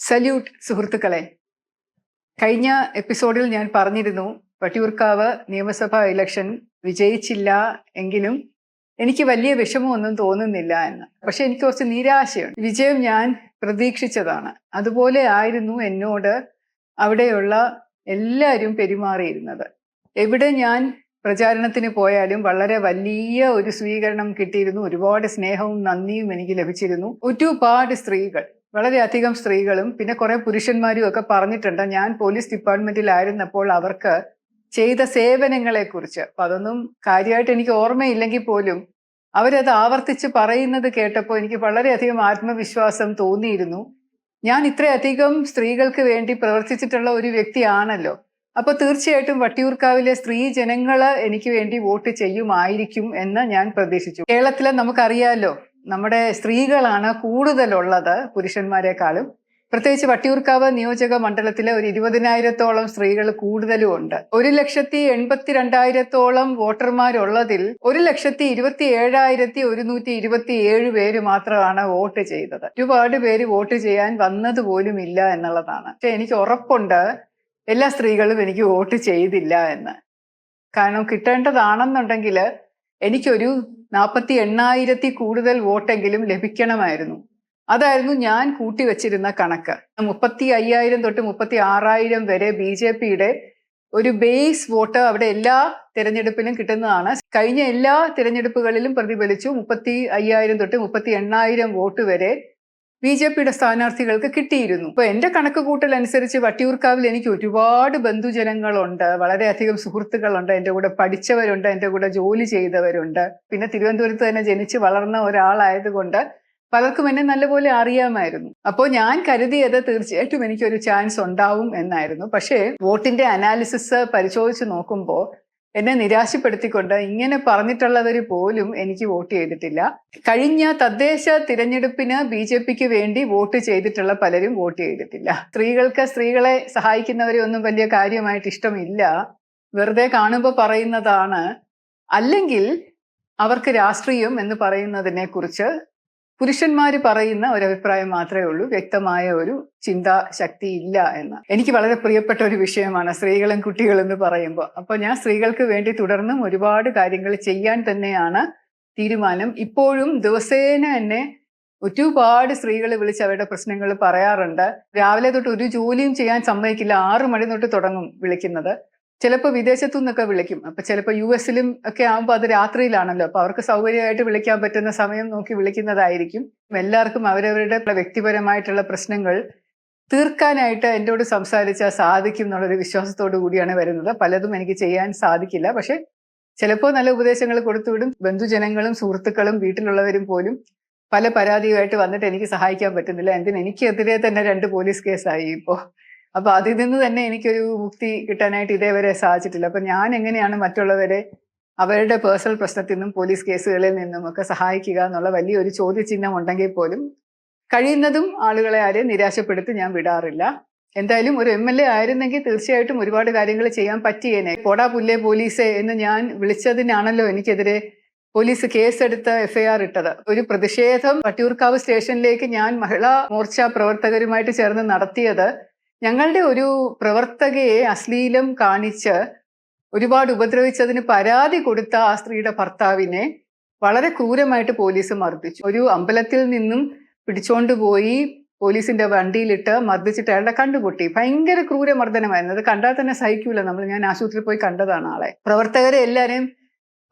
Salute സുഹൃത്തുക്കളെ. കഴിഞ്ഞ എപ്പിസോഡിൽ ഞാൻ പറഞ്ഞിരുന്നു വട്ടിയൂർക്കാവ് നിയമസഭാ ഇലക്ഷൻ വിജയിച്ചില്ല എങ്കിലും എനിക്ക് വലിയ വിഷമമൊന്നും തോന്നുന്നില്ല എന്ന്. പക്ഷെ എനിക്ക് കുറച്ച് നിരാശയുണ്ട്. വിജയം ഞാൻ പ്രതീക്ഷിച്ചതാണ്. അതുപോലെ ആയിരുന്നു എന്നോട് അവിടെയുള്ള എല്ലാവരും പെരുമാറിയിരുന്നത്. എവിടെ ഞാൻ പ്രചാരണത്തിന് പോയാലും വളരെ വലിയ ഒരു സ്വീകരണം കിട്ടിയിരുന്നു. ഒരുപാട് സ്നേഹവും നന്ദിയും എനിക്ക് ലഭിച്ചിരുന്നു. ഒരുപാട് സ്ത്രീകൾ, വളരെയധികം സ്ത്രീകളും പിന്നെ കുറെ പുരുഷന്മാരും ഒക്കെ പറഞ്ഞിട്ടുണ്ട് ഞാൻ പോലീസ് ഡിപ്പാർട്ട്മെന്റിലായിരുന്നപ്പോൾ അവർക്ക് ചെയ്ത സേവനങ്ങളെ കുറിച്ച്. അപ്പൊ അതൊന്നും കാര്യമായിട്ട് എനിക്ക് ഓർമ്മയില്ലെങ്കിൽ പോലും അവരത് ആവർത്തിച്ച് പറയുന്നത് കേട്ടപ്പോൾ എനിക്ക് വളരെയധികം ആത്മവിശ്വാസം തോന്നിയിരുന്നു. ഞാൻ ഇത്രയധികം സ്ത്രീകൾക്ക് വേണ്ടി പ്രവർത്തിച്ചിട്ടുള്ള ഒരു വ്യക്തിയാണല്ലോ. അപ്പൊ തീർച്ചയായിട്ടും വട്ടിയൂർക്കാവിലെ സ്ത്രീ ജനങ്ങള് എനിക്ക് വേണ്ടി വോട്ട് ചെയ്യുമായിരിക്കും എന്ന് ഞാൻ പ്രതീക്ഷിച്ചു. കേരളത്തിലെ നമുക്കറിയാലോ, നമ്മുടെ സ്ത്രീകളാണ് കൂടുതലുള്ളത് പുരുഷന്മാരെക്കാളും. പ്രത്യേകിച്ച് വട്ടിയൂർക്കാവ് നിയോജക മണ്ഡലത്തിലെ ഒരു 20,000-ഓളം സ്ത്രീകൾ കൂടുതലും ഉണ്ട്. 1,82,000-ഓളം വോട്ടർമാരുള്ളതിൽ 1,27,127 പേര് മാത്രമാണ് വോട്ട് ചെയ്തത്. ഒരുപാട് പേര് വോട്ട് ചെയ്യാൻ വന്നത് പോലും ഇല്ല എന്നുള്ളതാണ്. പക്ഷെ എനിക്ക് ഉറപ്പുണ്ട് എല്ലാ സ്ത്രീകളും എനിക്ക് വോട്ട് ചെയ്തില്ല എന്ന്. കാരണം കിട്ടേണ്ടതാണെന്നുണ്ടെങ്കിൽ എനിക്കൊരു 48,000 കൂടുതൽ വോട്ടെങ്കിലും ലഭിക്കണമായിരുന്നു. അതായിരുന്നു ഞാൻ കൂട്ടിവെച്ചിരുന്ന കണക്ക്. 35,000 തൊട്ട് 36,000 വരെ BJPയുടെ ഒരു ബേസ് വോട്ട് അവിടെ എല്ലാ തിരഞ്ഞെടുപ്പിലും കിട്ടുന്നതാണ്. കഴിഞ്ഞ എല്ലാ തിരഞ്ഞെടുപ്പുകളിലും പ്രതിഫലിച്ചു. 35,000 തൊട്ട് 38,000 വോട്ട് വരെ BJPയുടെ സ്ഥാനാർത്ഥികൾക്ക് കിട്ടിയിരുന്നു. ഇപ്പൊ എന്റെ കണക്ക് കൂട്ടൽ അനുസരിച്ച് വട്ടിയൂർക്കാവിൽ എനിക്ക് ഒരുപാട് ബന്ധുജനങ്ങളുണ്ട്, വളരെയധികം സുഹൃത്തുക്കളുണ്ട്, എന്റെ കൂടെ പഠിച്ചവരുണ്ട്, എന്റെ കൂടെ ജോലി ചെയ്തവരുണ്ട്. പിന്നെ തിരുവനന്തപുരത്ത് തന്നെ ജനിച്ച് വളർന്ന ഒരാളായതുകൊണ്ട് പലർക്കും എന്നെ നല്ലപോലെ അറിയാമായിരുന്നു. അപ്പോൾ ഞാൻ കരുതിയത് തീർച്ചയായിട്ടും എനിക്കൊരു ചാൻസ് ഉണ്ടാവും എന്നായിരുന്നു. പക്ഷേ വോട്ടിന്റെ അനാലിസിസ് പരിശോധിച്ച് നോക്കുമ്പോൾ എന്നെ നിരാശപ്പെടുത്തിക്കൊണ്ട് ഇങ്ങനെ പറഞ്ഞിട്ടുള്ളവർ പോലും എനിക്ക് വോട്ട് ചെയ്തിട്ടില്ല. കഴിഞ്ഞ തദ്ദേശ തിരഞ്ഞെടുപ്പിന് BJPക്ക് വേണ്ടി വോട്ട് ചെയ്തിട്ടുള്ള പലരും വോട്ട് ചെയ്തിട്ടില്ല. സ്ത്രീകൾക്ക് സ്ത്രീകളെ സഹായിക്കുന്നവരെ ഒന്നും വലിയ കാര്യമായിട്ട് ഇഷ്ടമില്ല, വെറുതെ കാണുമ്പോൾ പറയുന്നതാണ്. അല്ലെങ്കിൽ അവർക്ക് രാഷ്ട്രീയം എന്ന് പറയുന്നതിനെ കുറിച്ച് പുരുഷന്മാർ പറയുന്ന ഒരഭിപ്രായം മാത്രമേ ഉള്ളൂ, വ്യക്തമായ ഒരു ചിന്താശക്തി ഇല്ല എന്ന്. എനിക്ക് വളരെ പ്രിയപ്പെട്ട ഒരു വിഷയമാണ് സ്ത്രീകളും കുട്ടികളും എന്ന് പറയുമ്പോൾ. അപ്പോൾ ഞാൻ സ്ത്രീകൾക്ക് വേണ്ടി തുടർന്നും ഒരുപാട് കാര്യങ്ങൾ ചെയ്യാൻ തന്നെയാണ് തീരുമാനം. ഇപ്പോഴും ദിവസേന എന്നെ ഒരുപാട് സ്ത്രീകൾ വിളിച്ച് അവരുടെ പ്രശ്നങ്ങൾ പറയാറുണ്ട്. രാവിലെ തൊട്ട് ഒരു ജോലിയും ചെയ്യാൻ സമ്മതിക്കില്ല. 6 മണി തൊട്ട് തുടങ്ങും വിളിക്കുന്നത്. ചിലപ്പോൾ വിദേശത്തു നിന്നൊക്കെ വിളിക്കും. അപ്പൊ ചിലപ്പോൾ US-ലും ഒക്കെ ആകുമ്പോൾ അത് രാത്രിയിലാണല്ലോ. അപ്പൊ അവർക്ക് സൗകര്യമായിട്ട് വിളിക്കാൻ പറ്റുന്ന സമയം നോക്കി വിളിക്കുന്നതായിരിക്കും. എല്ലാവർക്കും അവരവരുടെ വ്യക്തിപരമായിട്ടുള്ള പ്രശ്നങ്ങൾ തീർക്കാനായിട്ട് എന്നോട് സംസാരിച്ചാൽ സാധിക്കും എന്നുള്ളൊരു വിശ്വാസത്തോടു കൂടിയാണ് വരുന്നത്. പലതും എനിക്ക് ചെയ്യാൻ സാധിക്കില്ല. പക്ഷെ ചിലപ്പോൾ നല്ല ഉപദേശങ്ങൾ കൊടുത്തുവിടും. ബന്ധുജനങ്ങളും സുഹൃത്തുക്കളും വീട്ടിലുള്ളവരും പോലും പല പരാതിയുമായിട്ട് വന്നിട്ട് എനിക്ക് സഹായിക്കാൻ പറ്റുന്നില്ല. എനിക്കെതിരെ തന്നെ 2 പോലീസ് കേസായി ഇപ്പോൾ. അപ്പൊ അതിൽ നിന്ന് തന്നെ എനിക്കൊരു മുക്തി കിട്ടാനായിട്ട് ഇതേവരെ സാധിച്ചിട്ടില്ല. അപ്പൊ ഞാൻ എങ്ങനെയാണ് മറ്റുള്ളവരെ അവരുടെ പേഴ്സണൽ പ്രശ്നത്തിൽ നിന്നും പോലീസ് കേസുകളിൽ നിന്നും ഒക്കെ സഹായിക്കുക എന്നുള്ള വലിയൊരു ചോദ്യചിഹ്നം ഉണ്ടെങ്കിൽ പോലും കഴിയുന്നതും ആളുകളെ ആരെയും നിരാശപ്പെടുത്തി ഞാൻ വിടാറില്ല. എന്തായാലും ഒരു MLA ആയിരുന്നെങ്കിൽ തീർച്ചയായിട്ടും ഒരുപാട് കാര്യങ്ങൾ ചെയ്യാൻ പറ്റിയേനെ. പോടാ പുല്ലേ പോലീസേ എന്ന് ഞാൻ വിളിച്ചതിനാണല്ലോ എനിക്കെതിരെ പോലീസ് കേസെടുത്ത് FIR ഇട്ടത്. ഒരു പ്രതിഷേധം വട്ടിയൂർക്കാവ് സ്റ്റേഷനിലേക്ക് ഞാൻ മഹിളാ മോർച്ച പ്രവർത്തകരുമായിട്ട് ചേർന്ന് നടത്തിയത് ഞങ്ങളുടെ ഒരു പ്രവർത്തകയെ അശ്ലീലം കാണിച്ച് ഒരുപാട് ഉപദ്രവിച്ചതിന് പരാതി കൊടുത്ത ആ സ്ത്രീയുടെ ഭർത്താവിനെ വളരെ ക്രൂരമായിട്ട് പോലീസ് മർദ്ദിച്ചു. ഒരു അമ്പലത്തിൽ നിന്നും പിടിച്ചോണ്ടുപോയി പോലീസിന്റെ വണ്ടിയിലിട്ട് മർദ്ദിച്ചിട്ട് അയാളുടെ കണ്ടുപൊട്ടി. ഭയങ്കര ക്രൂരമർദ്ദനമായിരുന്നു. അത് കണ്ടാൽ തന്നെ സഹിക്കൂല. ഞാൻ ആശുപത്രിയിൽ പോയി കണ്ടതാണ് ആളെ. പ്രവർത്തകരെ എല്ലാവരെയും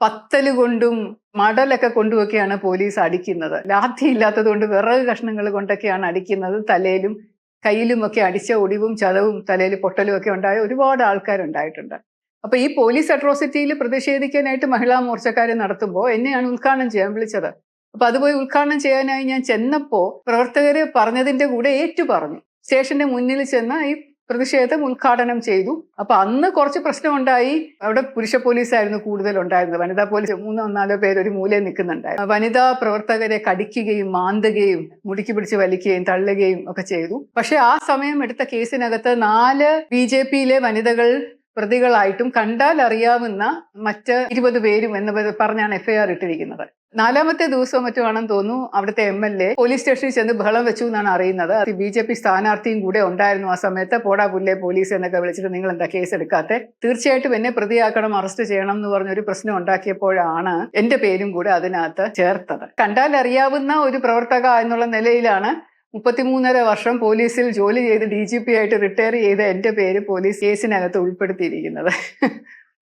പത്തല് കൊണ്ടും മടലൊക്കെ കൊണ്ടുമൊക്കെയാണ് പോലീസ് അടിക്കുന്നത്. ലാത്തി ഇല്ലാത്തത് കൊണ്ട് വിറക് കഷ്ണങ്ങൾ കൊണ്ടൊക്കെയാണ് അടിക്കുന്നത്. തലയിലും കയ്യിലുമൊക്കെ അടിച്ച ഒടിവും ചതവും തലയിൽ പൊട്ടലും ഒക്കെ ഉണ്ടായ ഒരുപാട് ആൾക്കാരുണ്ടായിട്ടുണ്ട്. അപ്പൊ ഈ പോലീസ് അട്രോസിറ്റിയിൽ പ്രതിഷേധിക്കാനായിട്ട് മഹിളാ മോർച്ചക്കാരെ നടത്തുമ്പോൾ എന്നെയാണ് ഉദ്ഘാടനം ചെയ്യാൻ വിളിച്ചത്. അപ്പൊ അതുപോയി ഉദ്ഘാടനം ചെയ്യാനായി ഞാൻ ചെന്നപ്പോ പ്രവർത്തകര് പറഞ്ഞതിന്റെ കൂടെ ഏറ്റു പറഞ്ഞു. സ്റ്റേഷന്റെ മുന്നിൽ ചെന്ന് ഈ പ്രതിഷേധം ഉദ്ഘാടനം ചെയ്തു. അപ്പൊ അന്ന് കുറച്ച് പ്രശ്നമുണ്ടായി. അവിടെ പുരുഷ പോലീസായിരുന്നു കൂടുതൽ ഉണ്ടായിരുന്നത്. വനിതാ പോലീസ് 3-4 പേര് ഒരു മൂലയിൽ നിൽക്കുന്നുണ്ടായിരുന്നു. വനിതാ പ്രവർത്തകരെ കടിക്കുകയും മാന്തുകയും മുടിക്ക് പിടിച്ച് വലിക്കുകയും തള്ളുകയും ഒക്കെ ചെയ്തു. പക്ഷെ ആ സമയം എടുത്ത കേസിനകത്ത് 4 BJPയിലെ വനിതകൾ പ്രതികളായിട്ടും കണ്ടാൽ അറിയാവുന്ന മറ്റ് 20 പേരും എന്ന് പറഞ്ഞാണ് FIR ഇട്ടിരിക്കുന്നത്. നാലാമത്തെ ദിവസം മറ്റോ ആണെന്ന് തോന്നുന്നു അവിടുത്തെ MLA പോലീസ് സ്റ്റേഷനിൽ ചെന്ന് ബഹളം വെച്ചു എന്നാണ് അറിയുന്നത്. BJP സ്ഥാനാർത്ഥിയും കൂടെ ഉണ്ടായിരുന്നു ആ സമയത്ത്. പോടാ പുല്ലേ പോലീസ് എന്നൊക്കെ വിളിച്ചിട്ട് നിങ്ങൾ എന്താ കേസ് എടുക്കാത്തെ, തീർച്ചയായിട്ടും എന്നെ പ്രതിയാക്കണം, അറസ്റ്റ് ചെയ്യണം എന്ന് പറഞ്ഞൊരു പ്രശ്നം ഉണ്ടാക്കിയപ്പോഴാണ് എന്റെ പേരും കൂടെ അതിനകത്ത് ചേർത്തത്. കണ്ടാൽ അറിയാവുന്ന ഒരു പ്രവർത്തക എന്നുള്ള നിലയിലാണ് 33.5 വർഷം പോലീസിൽ ജോലി ചെയ്ത് DGP ആയിട്ട് റിട്ടയർ ചെയ്ത എന്റെ പേര് പോലീസ് കേസിനകത്ത് ഉൾപ്പെടുത്തിയിരിക്കുന്നത്.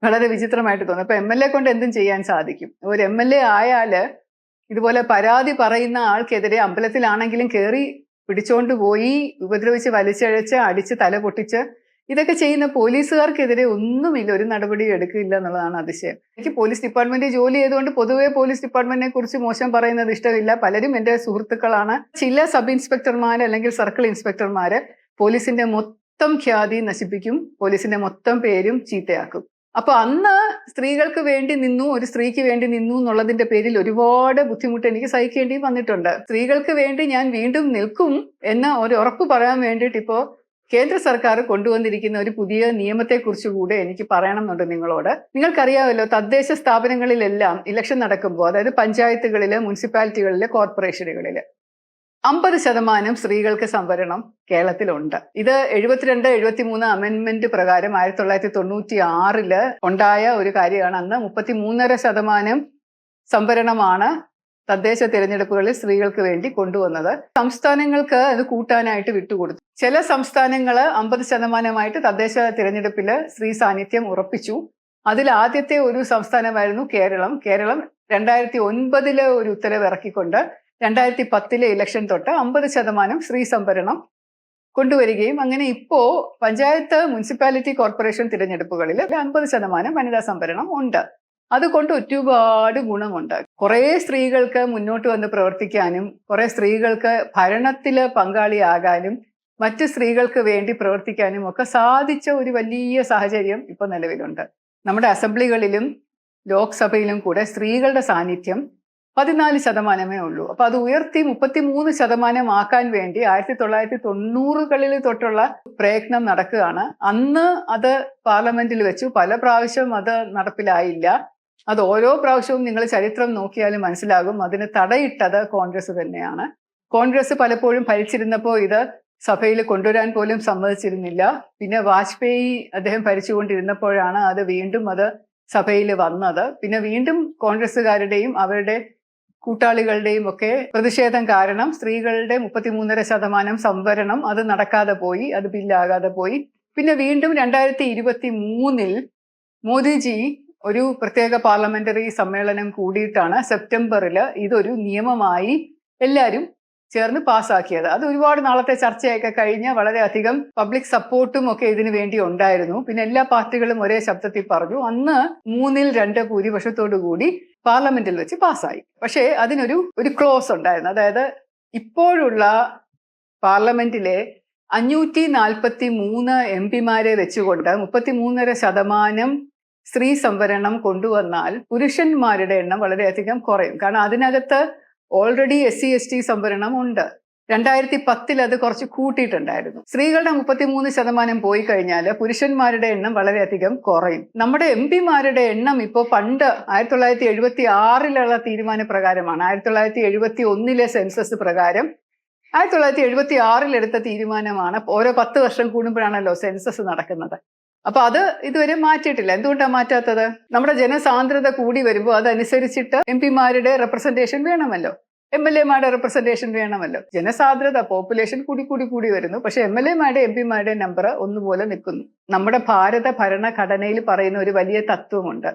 വളരെ വിചിത്രമായിട്ട് തോന്നുന്നു. അപ്പൊ MLA കൊണ്ട് എന്തും ചെയ്യാൻ സാധിക്കും. ഒരു MLA ആയാല് ഇതുപോലെ പരാതി പറയുന്ന ആൾക്കെതിരെ അമ്പലത്തിലാണെങ്കിലും കയറി പിടിച്ചോണ്ട് പോയി ഉപദ്രവിച്ച് വലിച്ചഴച്ച് അടിച്ച് തല പൊട്ടിച്ച് ഇതൊക്കെ ചെയ്യുന്ന പോലീസുകാർക്കെതിരെ ഒന്നുമില്ല, ഒരു നടപടിയും എടുക്കില്ല എന്നുള്ളതാണ് അതിശയം. എനിക്ക് പോലീസ് ഡിപ്പാർട്ട്മെന്റിൽ ജോലി ചെയ്തുകൊണ്ട് പൊതുവെ പോലീസ് ഡിപ്പാർട്ട്മെന്റിനെ കുറിച്ച് മോശം പറയുന്നത് ഇഷ്ടമില്ല. പലരും എന്റെ സുഹൃത്തുക്കളാണ്. ചില സബ് ഇൻസ്പെക്ടർമാര് അല്ലെങ്കിൽ സർക്കിൾ ഇൻസ്പെക്ടർമാര് പോലീസിന്റെ മൊത്തം ഖ്യാതി നശിപ്പിക്കും, പോലീസിന്റെ മൊത്തം പേരും ചീത്തയാക്കും. അപ്പൊ അന്ന് സ്ത്രീകൾക്ക് വേണ്ടി നിന്നു, ഒരു സ്ത്രീക്ക് വേണ്ടി നിന്നു എന്നുള്ളതിന്റെ പേരിൽ ഒരുപാട് ബുദ്ധിമുട്ട് എനിക്ക് സഹിക്കേണ്ടി വന്നിട്ടുണ്ട്. സ്ത്രീകൾക്ക് വേണ്ടി ഞാൻ വീണ്ടും നിൽക്കും എന്ന ഒരു ഉറപ്പ് പറയാൻ വേണ്ടിയിട്ട് ഇപ്പോ കേന്ദ്ര സർക്കാർ കൊണ്ടുവന്നിരിക്കുന്ന ഒരു പുതിയ നിയമത്തെക്കുറിച്ച് കൂടെ എനിക്ക് പറയണമെന്നുണ്ട് നിങ്ങളോട്. നിങ്ങൾക്കറിയാമല്ലോ, തദ്ദേശ സ്ഥാപനങ്ങളിലെല്ലാം ഇലക്ഷൻ നടക്കുമ്പോൾ, അതായത് പഞ്ചായത്തുകളില്, മുനിസിപ്പാലിറ്റികളില്, കോർപ്പറേഷനുകളില് 50% സ്ത്രീകൾക്ക് സംവരണം കേരളത്തിലുണ്ട്. ഇത് 72-73 അമെൻമെന്റ് പ്രകാരം 1996 ഉണ്ടായ ഒരു കാര്യമാണ്. അന്ന് 33.5% സംവരണമാണ് തദ്ദേശ തിരഞ്ഞെടുപ്പുകളിൽ സ്ത്രീകൾക്ക് വേണ്ടി കൊണ്ടുവന്നത്. സംസ്ഥാനങ്ങൾക്ക് അത് കൂട്ടാനായിട്ട് വിട്ടുകൊടുത്തു. ചില സംസ്ഥാനങ്ങൾ 50% തദ്ദേശ തിരഞ്ഞെടുപ്പിൽ സ്ത്രീ സാന്നിധ്യം ഉറപ്പിച്ചു. അതിൽ ആദ്യത്തെ ഒരു സംസ്ഥാനമായിരുന്നു കേരളം. കേരളം 2009 ഒരു ഉത്തരവ് ഇറക്കിക്കൊണ്ട് 2010 ഇലക്ഷൻ തൊട്ട് 50% സ്ത്രീ സംവരണം കൊണ്ടുവരികയും അങ്ങനെ ഇപ്പോ പഞ്ചായത്ത്, മുനിസിപ്പാലിറ്റി, കോർപ്പറേഷൻ തിരഞ്ഞെടുപ്പുകളിൽ 50% വനിതാ സംവരണം ഉണ്ട്. അതുകൊണ്ട് ഒരുപാട് ഗുണമുണ്ട്. കുറെ സ്ത്രീകൾക്ക് മുന്നോട്ട് വന്ന് പ്രവർത്തിക്കാനും, കുറെ സ്ത്രീകൾക്ക് ഭരണത്തില് പങ്കാളിയാകാനും, മറ്റ് സ്ത്രീകൾക്ക് വേണ്ടി പ്രവർത്തിക്കാനും ഒക്കെ സാധിച്ച ഒരു വലിയ സാഹചര്യം ഇപ്പൊ നിലവിലുണ്ട്. നമ്മുടെ അസംബ്ലികളിലും ലോക്സഭയിലും കൂടെ സ്ത്രീകളുടെ സാന്നിധ്യം 14% ഉള്ളൂ. അപ്പൊ അത് ഉയർത്തി 33% ആക്കാൻ വേണ്ടി 1990കളിൽ തൊട്ടുള്ള പ്രയത്നം നടക്കുകയാണ്. അന്ന് അത് പാർലമെന്റിൽ വെച്ചു, പല പ്രാവശ്യം അത് നടപ്പിലായില്ല. അത് ഓരോ പ്രാവശ്യവും നിങ്ങൾ ചരിത്രം നോക്കിയാലും മനസ്സിലാകും, അതിന് തടയിട്ടത് കോൺഗ്രസ് തന്നെയാണ്. കോൺഗ്രസ് പലപ്പോഴും ഭരിച്ചിരുന്നപ്പോൾ ഇത് സഭയിൽ കൊണ്ടുവരാൻ പോലും സമ്മതിച്ചിരുന്നില്ല. പിന്നെ വാജ്പേയി അദ്ദേഹം ഭരിച്ചുകൊണ്ടിരുന്നപ്പോഴാണ് അത് വീണ്ടും സഭയിൽ വന്നത്. പിന്നെ വീണ്ടും കോൺഗ്രസ്സുകാരുടെയും അവരുടെ കൂട്ടാളികളുടെയും ഒക്കെ പ്രതിഷേധം കാരണം സ്ത്രീകളുടെ 33.5% സംവരണം അത് നടക്കാതെ പോയി, അത് ബില്ലാകാതെ പോയി. പിന്നെ വീണ്ടും 2023 മോദിജി ഒരു പ്രത്യേക പാർലമെന്ററി സമ്മേളനം കൂടിയിട്ടാണ് സെപ്റ്റംബറിൽ ഇതൊരു നിയമമായി എല്ലാവരും ചേർന്ന് പാസ്സാക്കിയത്. അത് ഒരുപാട് നാളത്തെ ചർച്ചയൊക്കെ കഴിഞ്ഞ് വളരെയധികം പബ്ലിക് സപ്പോർട്ടും ഒക്കെ ഇതിനു വേണ്ടി ഉണ്ടായിരുന്നു. പിന്നെ എല്ലാ പാർട്ടികളും ഒരേ ശബ്ദത്തിൽ പറഞ്ഞു. അന്ന് 3/2 ഭൂരിപക്ഷത്തോടു കൂടി പാർലമെന്റിൽ വെച്ച് പാസ്സായി. പക്ഷേ അതിനൊരു ക്ലോസ് ഉണ്ടായിരുന്നു. അതായത് ഇപ്പോഴുള്ള പാർലമെന്റിലെ 543 MP-മാരെ വെച്ചുകൊണ്ട് 33.5% സ്ത്രീ സംവരണം കൊണ്ടുവന്നാൽ പുരുഷന്മാരുടെ എണ്ണം വളരെയധികം കുറയും. കാരണം അതിനകത്ത് ഓൾറെഡി SC/ST സംവരണം ഉണ്ട്. 2010 അത് കുറച്ച് കൂട്ടിയിട്ടുണ്ടായിരുന്നു. സ്ത്രീകളുടെ 33% പോയി കഴിഞ്ഞാൽ പുരുഷന്മാരുടെ എണ്ണം വളരെയധികം കുറയും. നമ്മുടെ MP-മാരുടെ എണ്ണം ഇപ്പോൾ പണ്ട് 1976 തീരുമാനപ്രകാരമാണ്, 1971 സെൻസസ് പ്രകാരം 1976 എടുത്ത തീരുമാനമാണ്. ഓരോ 10 വർഷം കൂടുമ്പോഴാണല്ലോ സെൻസസ് നടക്കുന്നത്. അപ്പൊ അത് ഇതുവരെ മാറ്റിയിട്ടില്ല. എന്തുകൊണ്ടാണ് മാറ്റാത്തത്? നമ്മുടെ ജനസാന്ദ്രത കൂടി വരുമ്പോൾ അതനുസരിച്ചിട്ട് MP-മാരുടെ റെപ്രസെന്റേഷൻ വേണമല്ലോ, MLA-മാരുടെ റെപ്രസെന്റേഷൻ വേണമല്ലോ. ജനസാന്ദ്രത, പോപ്പുലേഷൻ കൂടി വരുന്നു. പക്ഷെ MLA-മാരുടെ MP-മാരുടെ നമ്പർ ഒന്നുപോലെ നിൽക്കുന്നു. നമ്മുടെ ഭാരത ഭരണഘടനയിൽ പറയുന്ന ഒരു വലിയ തത്വമുണ്ട്,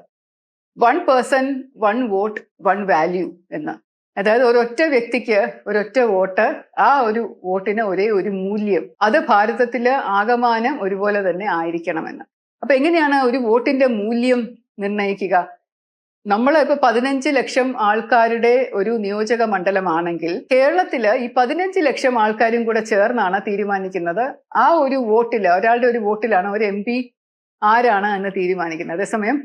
1 person 1 vote 1 value എന്ന്. അതായത് ഒരൊറ്റ വ്യക്തിക്ക് ഒരൊറ്റ വോട്ട്, ആ ഒരു വോട്ടിന് ഒരേ ഒരു മൂല്യം, അത് ഭാരതത്തില് ആകമാനം ഒരുപോലെ തന്നെ ആയിരിക്കണമെന്ന്. അപ്പൊ എങ്ങനെയാണ് ഒരു വോട്ടിന്റെ മൂല്യം നിർണ്ണയിക്കുക? നമ്മൾ ഇപ്പൊ 15 ലക്ഷം ആൾക്കാരുടെ ഒരു നിയോജക മണ്ഡലമാണെങ്കിൽ കേരളത്തില് ഈ 15 ലക്ഷം ആൾക്കാരും കൂടെ ചേർന്നാണ് തീരുമാനിക്കുന്നത്. ആ ഒരു വോട്ടില്, ഒരാളുടെ ഒരു വോട്ടിലാണ് ഒരു MP ആരാണ് എന്ന് തീരുമാനിക്കുന്നത്. അതേസമയം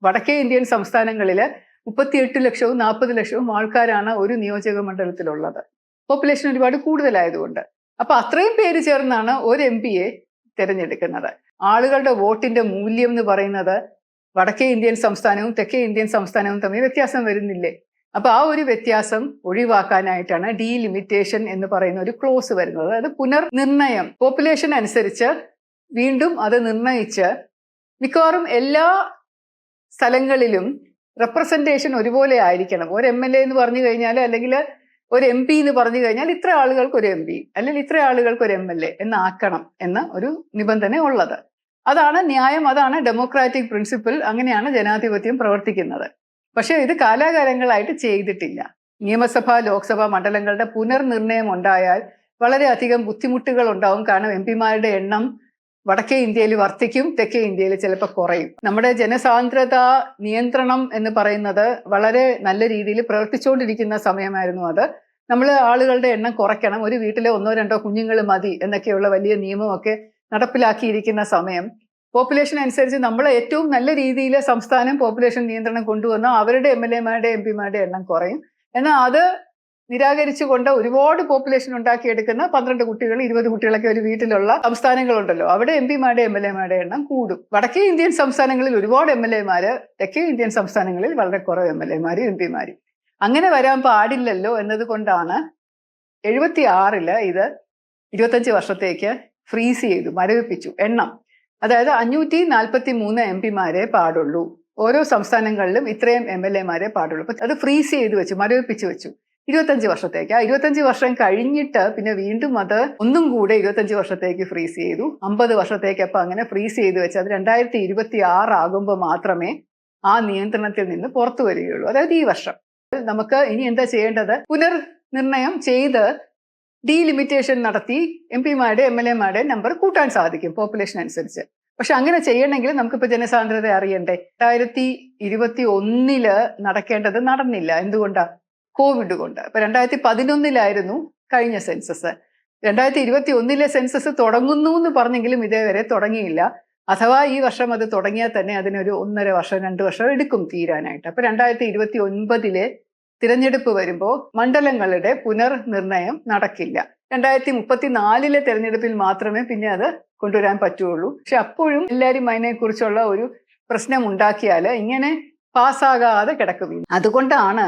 വടക്കേ ഇന്ത്യൻ സംസ്ഥാനങ്ങളില് 38 ലക്ഷവും 40 ലക്ഷവും ആൾക്കാരാണ് ഒരു നിയോജക മണ്ഡലത്തിലുള്ളത്, പോപ്പുലേഷൻ ഒരുപാട് കൂടുതലായതുകൊണ്ട്. അപ്പൊ അത്രയും പേര് ചേർന്നാണ് ഒരു MP-യെ തിരഞ്ഞെടുക്കുന്നത്. ആളുകളുടെ വോട്ടിന്റെ മൂല്യം എന്ന് പറയുന്നത് വടക്കേ ഇന്ത്യൻ സംസ്ഥാനവും തെക്കേ ഇന്ത്യൻ സംസ്ഥാനവും തമ്മിൽ വ്യത്യാസം വരുന്നില്ലേ? അപ്പൊ ആ ഒരു വ്യത്യാസം ഒഴിവാക്കാനായിട്ടാണ് ഡീലിമിറ്റേഷൻ എന്ന് പറയുന്ന ഒരു ക്ലോസ് വരുന്നത്. അതായത് പുനർനിർണയം പോപ്പുലേഷൻ അനുസരിച്ച് വീണ്ടും അത് നിർണയിച്ച് മിക്കവാറും എല്ലാ സ്ഥലങ്ങളിലും റെപ്രസെന്റേഷൻ ഒരുപോലെ ആയിരിക്കണം. ഒരു MLA എന്ന് പറഞ്ഞു കഴിഞ്ഞാൽ, അല്ലെങ്കിൽ ഒരു MP എന്ന് പറഞ്ഞു കഴിഞ്ഞാൽ ഇത്ര ആളുകൾക്ക് ഒരു MP, അല്ലെങ്കിൽ ഇത്ര ആളുകൾക്ക് ഒരു MLA എന്നാക്കണം എന്ന ഒരു നിബന്ധന ഉള്ളത്. അതാണ് ന്യായം, അതാണ് ഡെമോക്രാറ്റിക് പ്രിൻസിപ്പിൾ. അങ്ങനെയാണ് ജനാധിപത്യം പ്രവർത്തിക്കുന്നത്. പക്ഷെ ഇത് കാലാകാലങ്ങളായിട്ട് ചെയ്തിട്ടില്ല. നിയമസഭ, ലോക്സഭ മണ്ഡലങ്ങളുടെ പുനർനിർണയം ഉണ്ടായാൽ വളരെയധികം ബുദ്ധിമുട്ടുകൾ ഉണ്ടാവും. കാരണം MP-മാരുടെ എണ്ണം വടക്കേ ഇന്ത്യയിൽ വർദ്ധിക്കും, തെക്കേ ഇന്ത്യയിൽ ചിലപ്പോൾ കുറയും. നമ്മുടെ ജനസാന്ദ്രത നിയന്ത്രണം എന്ന് പറയുന്നത് വളരെ നല്ല രീതിയിൽ പ്രവർത്തിച്ചുകൊണ്ടിരിക്കുന്ന സമയമായിരുന്നു അത്. നമ്മൾ ആളുകളുടെ എണ്ണം കുറയ്ക്കണം, ഒരു വീട്ടിലെ 1-2 കുഞ്ഞുങ്ങൾ മതി എന്നൊക്കെയുള്ള വലിയ നിയമമൊക്കെ നടപ്പിലാക്കിയിരിക്കുന്ന സമയം, പോപ്പുലേഷൻ അനുസരിച്ച് നമ്മൾ ഏറ്റവും നല്ല രീതിയിൽ സംസ്ഥാനം പോപ്പുലേഷൻ നിയന്ത്രണം കൊണ്ടുവന്ന അവരുടെ MLA-മാരുടെ MP-മാരുടെ എണ്ണം കുറയും. എന്നാൽ അത് നിരാകരിച്ചുകൊണ്ട് ഒരുപാട് പോപ്പുലേഷൻ ഉണ്ടാക്കിയെടുക്കുന്ന 12 കുട്ടികൾ 20 കുട്ടികളൊക്കെ ഒരു വീട്ടിലുള്ള സംസ്ഥാനങ്ങളുണ്ടല്ലോ, അവിടെ MP-മാരുടെ MLA-മാരുടെ എണ്ണം കൂടും. വടക്കേ ഇന്ത്യൻ സംസ്ഥാനങ്ങളിൽ ഒരുപാട് MLA-മാര്, തെക്കേ ഇന്ത്യൻ സംസ്ഥാനങ്ങളിൽ വളരെ കുറവ് MLA-മാരും MP-മാരും. അങ്ങനെ വരാൻ പാടില്ലല്ലോ എന്നതുകൊണ്ടാണ് 76-ല് ഇത് 25 വർഷത്തേക്ക് ഫ്രീസ് ചെയ്തു, മരവിപ്പിച്ചു എണ്ണം. അതായത് 543 MP-മാരെ പാടുള്ളൂ, ഓരോ സംസ്ഥാനങ്ങളിലും ഇത്രയും MLA-മാരെ പാടുള്ളൂ. അപ്പൊ അത് ഫ്രീസ് ചെയ്ത് വെച്ചു, മരവിപ്പിച്ചു വെച്ചു 25 വർഷത്തേക്ക്. ആ 25 വർഷം കഴിഞ്ഞിട്ട് പിന്നെ വീണ്ടും അത് ഒന്നും കൂടെ 25 വർഷത്തേക്ക് ഫ്രീസ് ചെയ്തു, 50 വർഷത്തേക്ക്. അപ്പൊ അങ്ങനെ ഫ്രീസ് ചെയ്ത് വെച്ച് അത് 2026 ആകുമ്പോൾ മാത്രമേ ആ നിയന്ത്രണത്തിൽ നിന്ന് പുറത്തു വരികയുള്ളൂ. അതായത് ഈ വർഷം. നമുക്ക് ഇനി എന്താ ചെയ്യേണ്ടത്? പുനർനിർണയം ചെയ്ത് ഡീലിമിറ്റേഷൻ നടത്തി MP-മാരുടെ MLA-മാരുടെ നമ്പർ കൂട്ടാൻ സാധിക്കും പോപ്പുലേഷൻ അനുസരിച്ച്. പക്ഷെ അങ്ങനെ ചെയ്യണമെങ്കിൽ നമുക്കിപ്പോൾ ജനസാന്ദ്രത അറിയണ്ടേ. 2021 നടക്കേണ്ടത് നടന്നില്ല. എന്തുകൊണ്ടാ? കോവിഡ് കൊണ്ട്. ഇപ്പൊ 2011 കഴിഞ്ഞ സെൻസസ്. 2021 സെൻസസ് തുടങ്ങുന്നു എന്ന് പറഞ്ഞെങ്കിലും ഇതേവരെ തുടങ്ങിയില്ല. അഥവാ ഈ വർഷം അത് തുടങ്ങിയാൽ തന്നെ അതിനൊരു 1.5 വർഷം 2 വർഷം എടുക്കും തീരാനായിട്ട്. അപ്പൊ 2029 തിരഞ്ഞെടുപ്പ് വരുമ്പോൾ മണ്ഡലങ്ങളുടെ പുനർനിർണയം നടക്കില്ല. 2034 തിരഞ്ഞെടുപ്പിൽ മാത്രമേ പിന്നെ അത് കൊണ്ടുവരാൻ പറ്റുള്ളൂ. പക്ഷെ അപ്പോഴും എല്ലാവരും അതിനെക്കുറിച്ചുള്ള ഒരു പ്രശ്നം ഉണ്ടാക്കിയാൽ ഇങ്ങനെ പാസ്സാകാതെ കിടക്കും. അതുകൊണ്ടാണ്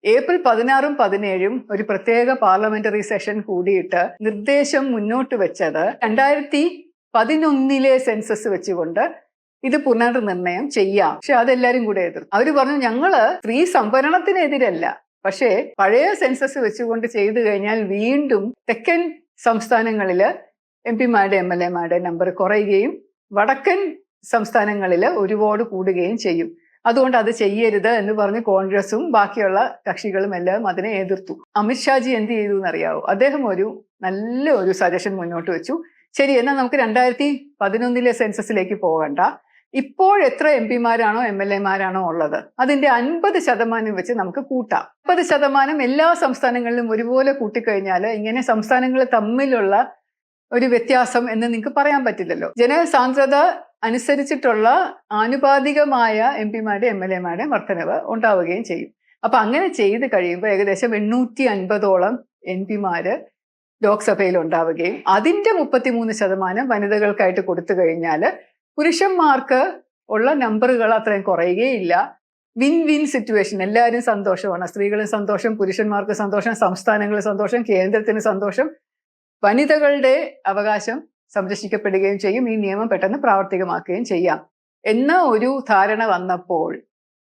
ഏപ്രിൽ 16ഉം 17ഉം ഒരു പ്രത്യേക പാർലമെന്ററി സെഷൻ കൂടിയിട്ട് നിർദ്ദേശം മുന്നോട്ട് വെച്ചത് 2011 സെൻസസ് വെച്ചുകൊണ്ട് ഇത് പുനർനിർണയം ചെയ്യാം. പക്ഷെ അതെല്ലാരും കൂടെ എതിർത്തു. അവര് പറഞ്ഞു ഞങ്ങള് സ്ത്രീ സംവരണത്തിനെതിരല്ല, പക്ഷേ പഴയ സെൻസസ് വെച്ചുകൊണ്ട് ചെയ്തു കഴിഞ്ഞാൽ വീണ്ടും തെക്കൻ സംസ്ഥാനങ്ങളില് MP-മാരുടെ MLA-മാരുടെ നമ്പർ കുറയുകയും വടക്കൻ സംസ്ഥാനങ്ങളിൽ ഒരുപാട് കൂടുകയും ചെയ്യും. അതുകൊണ്ട് അത് ചെയ്യരുത് എന്ന് പറഞ്ഞ് കോൺഗ്രസും ബാക്കിയുള്ള കക്ഷികളും എല്ലാം അതിനെ എതിർത്തു. അമിത്ഷാജി എന്ത് ചെയ്തു എന്നറിയാവോ? അദ്ദേഹം നല്ല ഒരു സജഷൻ മുന്നോട്ട് വെച്ചു. ശരി, എന്നാൽ നമുക്ക് 2011 സെൻസസിലേക്ക് പോകണ്ട, ഇപ്പോൾ എത്ര MP-മാരാണോ MLA-മാരാണോ ഉള്ളത് അതിന്റെ 50% വെച്ച് നമുക്ക് കൂട്ടാം. 50% എല്ലാ സംസ്ഥാനങ്ങളിലും ഒരുപോലെ കൂട്ടിക്കഴിഞ്ഞാൽ ഇങ്ങനെ സംസ്ഥാനങ്ങൾ തമ്മിലുള്ള ഒരു വ്യത്യാസം എന്ന് നിങ്ങൾക്ക് പറയാൻ പറ്റില്ലല്ലോ. ജനസാന്ദ്രത അനുസരിച്ചിട്ടുള്ള ആനുപാതികമായ MP-മാരുടെ MLA-മാരുടെ വർധനവ് ഉണ്ടാവുകയും ചെയ്യും. അപ്പൊ അങ്ങനെ ചെയ്ത് കഴിയുമ്പോൾ ഏകദേശം 850ഓളം MP-മാര് ലോക്സഭയിൽ ഉണ്ടാവുകയും അതിന്റെ 33% വനിതകൾക്കായിട്ട് കൊടുത്തു കഴിഞ്ഞാൽ പുരുഷന്മാർക്ക് ഉള്ള നമ്പറുകൾ അത്രയും കുറയുകയില്ല. വിൻ വിൻ സിറ്റുവേഷൻ, എല്ലാവരും സന്തോഷമാണ്. സ്ത്രീകളും സന്തോഷം, പുരുഷന്മാർക്ക് സന്തോഷം, സംസ്ഥാനങ്ങൾ സന്തോഷം, കേന്ദ്രത്തിന് സന്തോഷം, വനിതകളുടെ അവകാശം സംരക്ഷിക്കപ്പെടുകയും ചെയ്യും. ഈ നിയമം പെട്ടെന്ന് പ്രാവർത്തികമാക്കുകയും ചെയ്യാം എന്ന ഒരു ധാരണ വന്നപ്പോൾ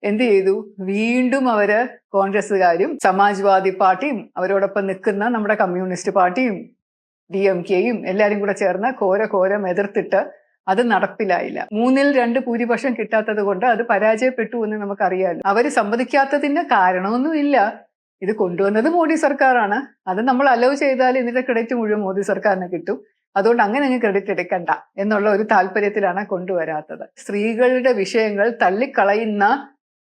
എന്ത് ചെയ്തു? വീണ്ടും അവര് കോൺഗ്രസ്സുകാരും സമാജ്വാദി പാർട്ടിയും അവരോടൊപ്പം നിൽക്കുന്ന നമ്മുടെ കമ്മ്യൂണിസ്റ്റ് പാർട്ടിയും DMK-യും എല്ലാവരും കൂടെ ചേർന്ന് ഘോരം എതിർത്തിട്ട് അത് നടപ്പിലായില്ല. 3-2 ഭൂരിപക്ഷം കിട്ടാത്തത് കൊണ്ട് അത് പരാജയപ്പെട്ടു എന്ന് നമുക്കറിയാമല്ലോ. അവര് സമ്മതിക്കാത്തതിന് കാരണമൊന്നുമില്ല. ഇത് കൊണ്ടുവന്നത് മോഡി സർക്കാരാണ്. അത് നമ്മൾ അലോ ചെയ്താൽ ഇതിന്റെ ക്രെഡിറ്റ് മുഴുവൻ മോദി സർക്കാരിന് കിട്ടും. അതുകൊണ്ട് അങ്ങനെ അങ്ങ് ക്രെഡിറ്റ് എടുക്കണ്ട എന്നുള്ള ഒരു താല്പര്യത്തിലാണ് കൊണ്ടുവരാത്തത്. സ്ത്രീകളുടെ വിഷയങ്ങൾ തള്ളിക്കളയുന്ന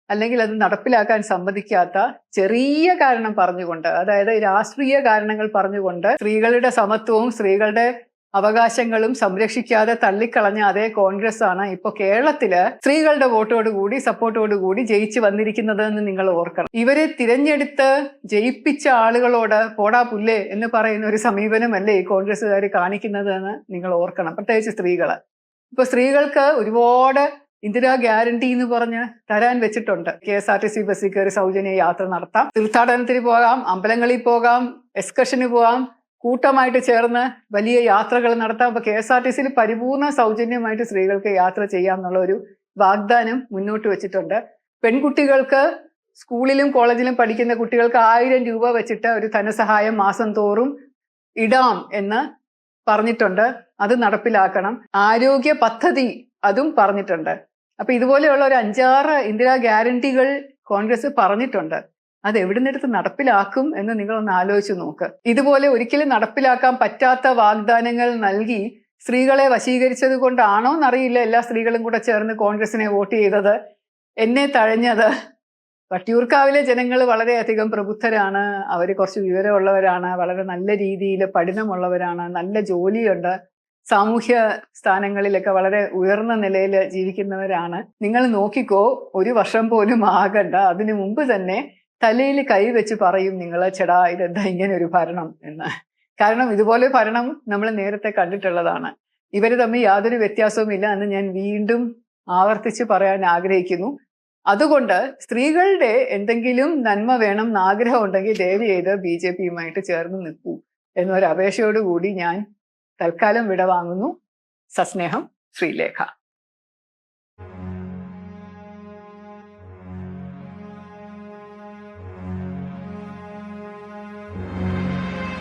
അല്ലെങ്കിൽ അത് നടപ്പിലാക്കാൻ സമ്മതിക്കാത്ത ചെറിയ കാരണം പറഞ്ഞുകൊണ്ട്, അതായത് രാഷ്ട്രീയ കാരണങ്ങൾ പറഞ്ഞുകൊണ്ട് സ്ത്രീകളുടെ സമത്വവും സ്ത്രീകളുടെ അവകാശങ്ങളും സംരക്ഷിക്കാതെ തള്ളിക്കളഞ്ഞ അതേ കോൺഗ്രസ് ആണ് ഇപ്പൊ കേരളത്തില് സ്ത്രീകളുടെ വോട്ടോടുകൂടി സപ്പോർട്ടോടുകൂടി ജയിച്ചു വന്നിരിക്കുന്നത് എന്ന് നിങ്ങൾ ഓർക്കണം. ഇവരെ തിരഞ്ഞെടുത്ത് ജയിപ്പിച്ച ആളുകളോട് പോടാ പുല്ലേ എന്ന് പറയുന്ന ഒരു സമീപനമല്ലേ ഈ കോൺഗ്രസ്സുകാർ കാണിക്കുന്നത് എന്ന് നിങ്ങൾ ഓർക്കണം. പ്രത്യേകിച്ച് സ്ത്രീകള്. ഇപ്പൊ സ്ത്രീകൾക്ക് ഒരുപാട് ഇന്ദിരാ ഗ്യാരണ്ടി എന്ന് പറഞ്ഞ് തരാൻ വെച്ചിട്ടുണ്ട്. KSRTC ബസ്സിൽ കയറി സൗജന്യ യാത്ര നടത്താം, തീർത്ഥാടനത്തിന് പോകാം, അമ്പലങ്ങളിൽ പോകാം, എക്സ്കർഷന് പോകാം, കൂട്ടമായിട്ട് ചേർന്ന് വലിയ യാത്രകൾ നടത്താം. അപ്പൊ KSRTCയിൽ പരിപൂർണ സൗജന്യമായിട്ട് സ്ത്രീകൾക്ക് യാത്ര ചെയ്യാം എന്നുള്ള ഒരു വാഗ്ദാനം മുന്നോട്ട് വെച്ചിട്ടുണ്ട്. പെൺകുട്ടികൾക്ക് സ്കൂളിലും കോളേജിലും പഠിക്കുന്ന കുട്ടികൾക്ക് 1000 രൂപ വെച്ചിട്ട് ഒരു ധനസഹായം മാസം തോറും ഇടാം എന്ന് പറഞ്ഞിട്ടുണ്ട്. അത് നടപ്പിലാക്കണം. ആരോഗ്യ പദ്ധതി അതും പറഞ്ഞിട്ടുണ്ട്. അപ്പൊ ഇതുപോലെയുള്ള ഒരു 5-6 ഇന്ദിരാ ഗ്യാരണ്ടികൾ കോൺഗ്രസ് പറഞ്ഞിട്ടുണ്ട്. അത് എവിടുന്നെടുത്ത് നടപ്പിലാക്കും എന്ന് നിങ്ങളൊന്ന് ആലോചിച്ച് നോക്ക്. ഇതുപോലെ ഒരിക്കലും നടപ്പിലാക്കാൻ പറ്റാത്ത വാഗ്ദാനങ്ങൾ നൽകി സ്ത്രീകളെ വശീകരിച്ചത് കൊണ്ടാണോ എന്നറിയില്ല എല്ലാ സ്ത്രീകളും കൂടെ ചേർന്ന് കോൺഗ്രസിനെ വോട്ട് ചെയ്തത്, എന്നെ തഴഞ്ഞത്. വട്ടിയൂർക്കാവിലെ ജനങ്ങൾ വളരെയധികം പ്രബുദ്ധരാണ്, അവർ കുറച്ച് വിവരമുള്ളവരാണ്, വളരെ നല്ല രീതിയിൽ പഠനമുള്ളവരാണ്, നല്ല ജോലിയുണ്ട്, സാമൂഹ്യ സ്ഥാനങ്ങളിലൊക്കെ വളരെ ഉയർന്ന നിലയിൽ ജീവിക്കുന്നവരാണ്. നിങ്ങൾ നോക്കിക്കോ, 1 വർഷം പോലും ആകണ്ട, അതിനു മുമ്പ് തന്നെ തലയിൽ കൈവച്ച് പറയും നിങ്ങൾ, ചെടാ ഇതെന്താ ഇങ്ങനെ ഒരു ഭരണം എന്ന്. കാരണം ഇതുപോലെ ഭരണം നമ്മൾ നേരത്തെ കണ്ടിട്ടുള്ളതാണ്. ഇവർ തമ്മിൽ യാതൊരു വ്യത്യാസവും ഇല്ല എന്ന് ഞാൻ വീണ്ടും ആവർത്തിച്ച് പറയാൻ ആഗ്രഹിക്കുന്നു. അതുകൊണ്ട് സ്ത്രീകളുടെ എന്തെങ്കിലും നന്മ വേണം എന്ന് ആഗ്രഹം ഉണ്ടെങ്കിൽ ദയവ് ചെയ്ത് BJPയുമായിട്ട് ചേർന്ന് നിൽക്കൂ എന്നൊരു അപേക്ഷയോടുകൂടി ഞാൻ തൽക്കാലം വിടവാങ്ങുന്നു. സസ്നേഹം, ശ്രീലേഖ.